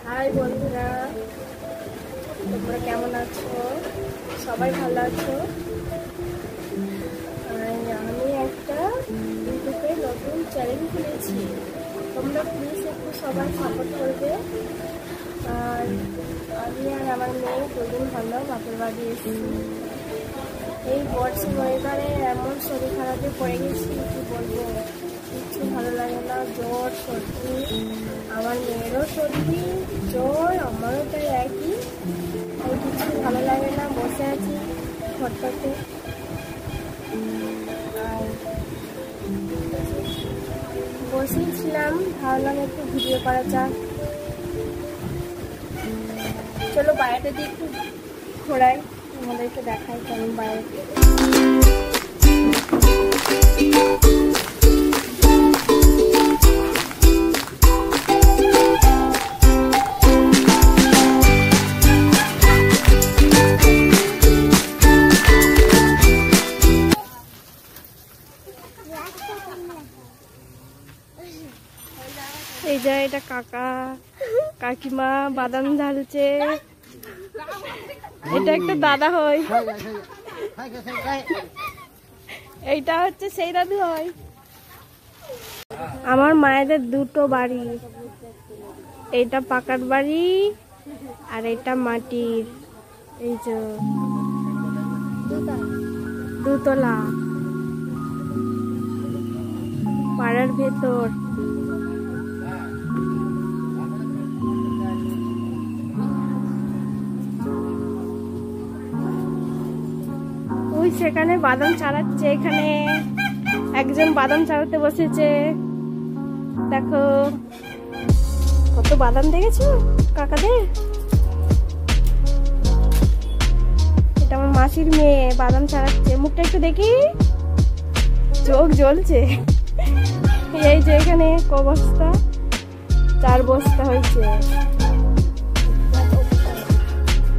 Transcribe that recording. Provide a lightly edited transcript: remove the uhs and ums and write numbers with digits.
High বন্ধুরা, তোমরা কেমন আছো? সবাই ভালো আছো? আমি একটা ইউটিউবে নতুন চ্যানেল খুলেছি, তোমরা প্লিজ একটু সবাই সাপোর্ট করবে। আর আমি আর আমার মেয়ে দুদিন হলো বাপের বাড়ি এসেছি। এই বর্ষা ওয়েদারে এমন শরীর খারাপে পড়ে গেছি, কি বলবো, কিছু ভালো লাগে না। জ্বর, সর্দি, আমার মেয়েরও সর্দি, জ্বর, আমারও তাই একই। আর কিছু ভালো লাগে না, বসে আছি ঘরটাতে। আর বসেই ছিলাম, ভাবলাম একটু ভিডিও করা যাক। চলো বাইরেটা দিয়ে একটু ঘোরাই, আমাদেরকে দেখাই কেমন বাইরে। এই যে এটা কাকা কাকিমা বাদাম ঢালছে, এটা একটা দাদা হয়, এইটা হচ্ছে সেই দাদু হয়। আমার মায়েদের দুটো বাড়ি, এইটা পাকার বাড়ি আর এটা মাটির। এই যে দুতলা, পাড়ার ভেতর। ওই সেখানে বাদাম ছাড়াচ্ছে, এখানে একজন বাদাম ছাড়াতে বসেছে। দেখো কত বাদাম দেখেছো কাকাদের। এটা আমার মাসির মেয়ে বাদাম ছাড়াচ্ছে, মুখটা একটু দেখি, চোখ জ্বলছে। এই যে এখানে ক বস্তা, 4 বস্তা হয়েছে।